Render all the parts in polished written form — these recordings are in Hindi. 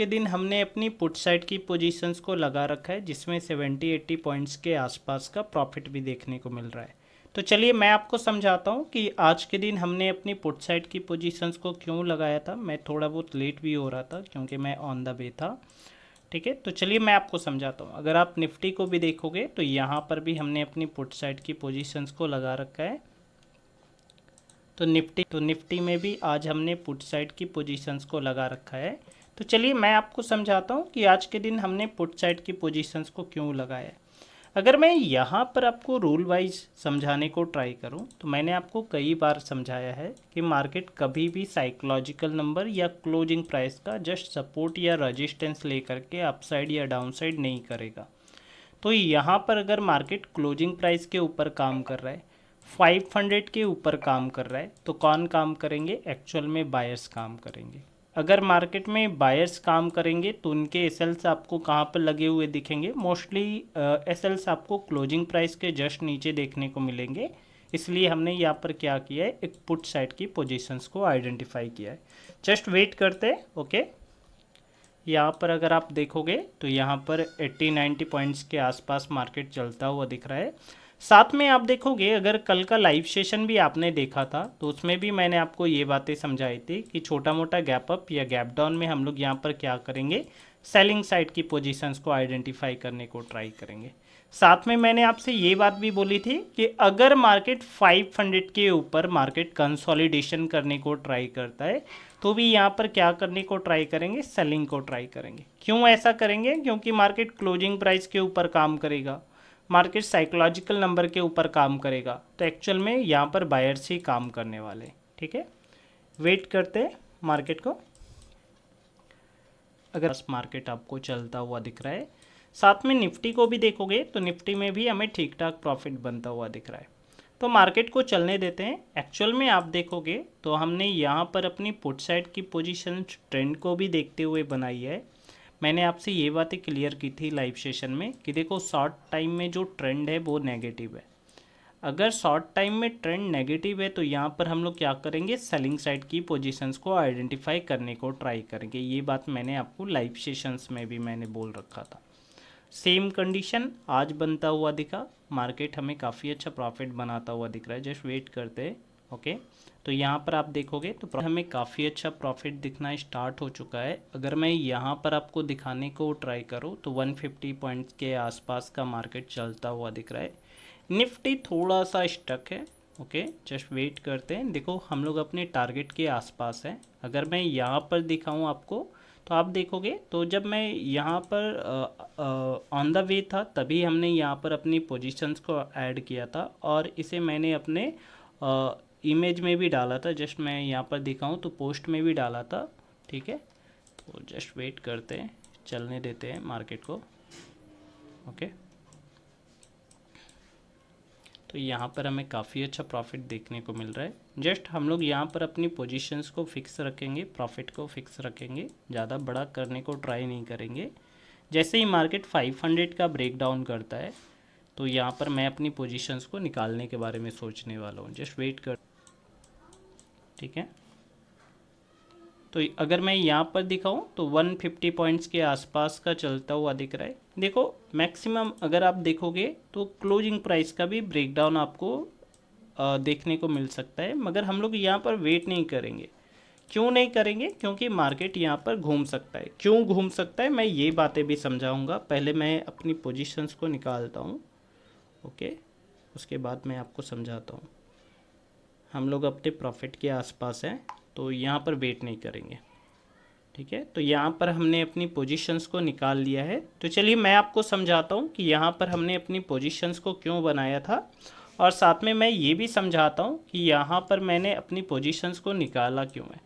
के दिन हमने अपनी पुट साइड की पोजीशंस को लगा रखा है, जिसमें 70-80 पॉइंट्स के आसपास का प्रॉफिट भी देखने को मिल रहा है। तो चलिए मैं आपको समझाता हूँ कि आज के दिन हमने अपनी पुट साइड की पोजीशंस को क्यों लगाया था। मैं थोड़ा बहुत लेट भी हो रहा था क्योंकि मैं ऑन द वे था। ठीक है, तो चलिए मैं आपको समझाता हूँ। अगर आप निफ्टी को भी देखोगे तो यहाँ पर भी हमने अपनी पुट साइड की पोजीशंस को लगा रखा है। तो निफ्टी में भी आज हमने पुट साइड की पोजीशंस को लगा रखा है। तो चलिए मैं आपको समझाता हूँ कि आज के दिन हमने पुट साइड की पोजीशंस को क्यों लगाया है। अगर मैं यहाँ पर आपको रूल वाइज समझाने को ट्राई करूँ तो मैंने आपको कई बार समझाया है कि मार्केट कभी भी साइकोलॉजिकल नंबर या क्लोजिंग प्राइस का जस्ट सपोर्ट या रेजिस्टेंस लेकर के अपसाइड या डाउनसाइड नहीं करेगा। तो यहाँ पर अगर मार्केट क्लोजिंग प्राइस के ऊपर काम कर रहा है, 500 के ऊपर काम कर रहा है, तो कौन काम करेंगे? एक्चुअल में बायर्स काम करेंगे। अगर मार्केट में बायर्स काम करेंगे तो उनके एसएल्स आपको कहाँ पर लगे हुए दिखेंगे? मोस्टली एसएल्स आपको क्लोजिंग प्राइस के जस्ट नीचे देखने को मिलेंगे। इसलिए हमने यहाँ पर क्या किया है, एक पुट साइड की पोजीशंस को आइडेंटिफाई किया है। जस्ट वेट करते हैं। ओके, यहाँ पर अगर आप देखोगे तो यहाँ पर 80-90 पॉइंट्स के आसपास मार्केट चलता हुआ दिख रहा है। साथ में आप देखोगे, अगर कल का लाइव सेशन भी आपने देखा था तो उसमें भी मैंने आपको ये बातें समझाई थी कि छोटा मोटा गैप अप या गैप डाउन में हम लोग यहाँ पर क्या करेंगे, सेलिंग साइड की पोजीशंस को आइडेंटिफाई करने को ट्राई करेंगे। साथ में मैंने आपसे ये बात भी बोली थी कि अगर मार्केट 500 के ऊपर मार्केट कंसोलिडेशन करने को ट्राई करता है तो भी यहाँ पर क्या करने को ट्राई करेंगे, सेलिंग को ट्राई करेंगे। क्यों ऐसा करेंगे? क्योंकि मार्केट क्लोजिंग प्राइस के ऊपर काम करेगा, मार्केट साइकोलॉजिकल नंबर के ऊपर काम करेगा, तो एक्चुअल में यहाँ पर बायर्स ही काम करने वाले। ठीक है, वेट करते हैं मार्केट को। अगर मार्केट आपको चलता हुआ दिख रहा है, साथ में निफ्टी को भी देखोगे तो निफ्टी में भी हमें ठीक ठाक प्रॉफिट बनता हुआ दिख रहा है। तो मार्केट को चलने देते हैं। एक्चुअल में आप देखोगे तो हमने यहाँ पर अपनी पुट साइड की पोजीशन ट्रेंड को भी देखते हुए बनाई है। मैंने आपसे ये बातें क्लियर की थी लाइव सेशन में कि देखो शॉर्ट टाइम में जो ट्रेंड है वो नेगेटिव है। अगर शॉर्ट टाइम में ट्रेंड नेगेटिव है तो यहाँ पर हम लोग क्या करेंगे, सेलिंग साइड की पोजीशंस को आइडेंटिफाई करने को ट्राई करेंगे। ये बात मैंने आपको लाइव सेशंस में भी मैंने बोल रखा था। सेम कंडीशन आज बनता हुआ दिखा, मार्केट हमें काफ़ी अच्छा प्रॉफिट बनाता हुआ दिख रहा है। जस्ट वेट करते हैं। ओके, तो यहाँ पर आप देखोगे तो हमें काफ़ी अच्छा प्रॉफिट दिखना स्टार्ट हो चुका है। अगर मैं यहाँ पर आपको दिखाने को ट्राई करूँ तो 150 पॉइंट्स के आसपास का मार्केट चलता हुआ दिख रहा है। निफ्टी थोड़ा सा स्टक है। ओके, जस्ट वेट करते हैं। देखो हम लोग अपने टारगेट के आसपास हैं। अगर मैं यहाँ पर दिखाऊँ आपको तो आप देखोगे तो जब मैं यहाँ पर ऑन द वे था तभी हमने यहाँ पर अपनी पोजीशंस को ऐड किया था और इसे मैंने अपने इमेज में भी डाला था। जस्ट मैं यहाँ पर दिखाऊँ तो पोस्ट में भी डाला था। ठीक है, तो जस्ट वेट करते हैं, चलने देते हैं मार्केट को। ओके, तो यहाँ पर हमें काफ़ी अच्छा प्रॉफिट देखने को मिल रहा है। जस्ट हम लोग यहाँ पर अपनी पोजीशंस को फिक्स रखेंगे, प्रॉफिट को फिक्स रखेंगे, ज़्यादा बड़ा करने को ट्राई नहीं करेंगे। जैसे ही मार्केट 500 का ब्रेक डाउन करता है तो यहाँ पर मैं अपनी पोजीशंस को निकालने के बारे में सोचने वाला हूँ। जस्ट वेट कर। ठीक है, तो अगर मैं यहाँ पर दिखाऊँ तो 150 पॉइंट्स के आसपास का चलता हुआ दिख रहा है। देखो मैक्सिमम अगर आप देखोगे तो क्लोजिंग प्राइस का भी ब्रेकडाउन आपको देखने को मिल सकता है, मगर हम लोग यहाँ पर वेट नहीं करेंगे। क्यों नहीं करेंगे? क्योंकि मार्केट यहाँ पर घूम सकता है। क्यों घूम सकता है मैं ये बातें भी समझाऊंगा। पहले मैं अपनी पोजीशंस को निकालता हूँ। ओके, उसके बाद मैं आपको समझाता हूँ। हम लोग अपने प्रॉफिट के आसपास हैं तो यहाँ पर वेट नहीं करेंगे। ठीक है, तो यहाँ पर हमने अपनी पोजीशंस को निकाल लिया है। तो चलिए मैं आपको समझाता हूँ कि यहाँ पर हमने अपनी पोजीशंस को क्यों बनाया था और साथ में मैं ये भी समझाता हूँ कि यहाँ पर मैंने अपनी पोजीशंस को निकाला क्यों है।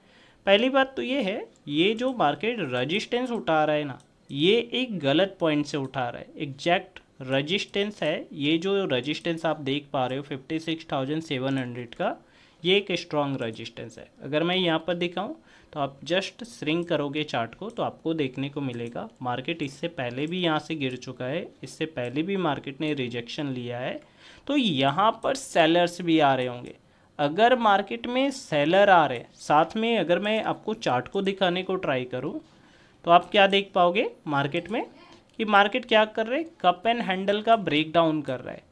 पहली बात तो ये है, ये जो मार्केट रजिस्टेंस उठा रहा है ना, ये एक गलत पॉइंट से उठा रहा है। एग्जैक्ट रजिस्टेंस है ये, जो रजिस्टेंस आप देख पा रहे हो 56,700 का, ये एक स्ट्रॉन्ग रजिस्टेंस है। अगर मैं यहाँ पर दिखाऊँ तो आप जस्ट श्रिंक करोगे चार्ट को तो आपको देखने को मिलेगा मार्केट इससे पहले भी यहाँ से गिर चुका है, इससे पहले भी मार्केट ने रिजेक्शन लिया है। तो यहाँ पर सेलर्स भी आ रहे होंगे। अगर मार्केट में सेलर आ रहे हैं, साथ में अगर मैं आपको चार्ट को दिखाने को ट्राई करूँ तो आप क्या देख पाओगे मार्केट में कि मार्केट क्या कर रहे हैं, कप एंड हैंडल का ब्रेक डाउन कर रहा है।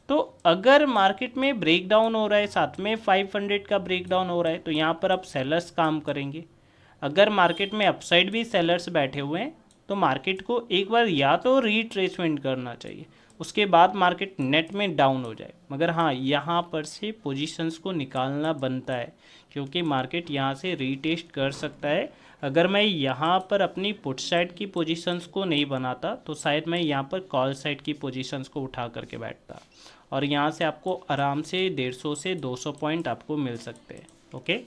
तो अगर मार्केट में ब्रेक डाउन हो रहा है, साथ में 500 का ब्रेक डाउन हो रहा है, तो यहाँ पर अब सेलर्स काम करेंगे। अगर मार्केट में अपसाइड भी सेलर्स बैठे हुए हैं तो मार्केट को एक बार या तो रिट्रेसमेंट करना चाहिए, उसके बाद मार्केट नेट में डाउन हो जाए। मगर हाँ, यहाँ पर से पोजीशंस को निकालना बनता है, क्योंकि मार्केट यहाँ से रीटेस्ट कर सकता है। अगर मैं यहाँ पर अपनी पुट साइड की पोजीशंस को नहीं बनाता तो शायद मैं यहाँ पर कॉल साइड की पोजीशंस को उठा करके बैठता, और यहाँ से आपको आराम से 150 से 200 पॉइंट आपको मिल सकते हैं। ओके।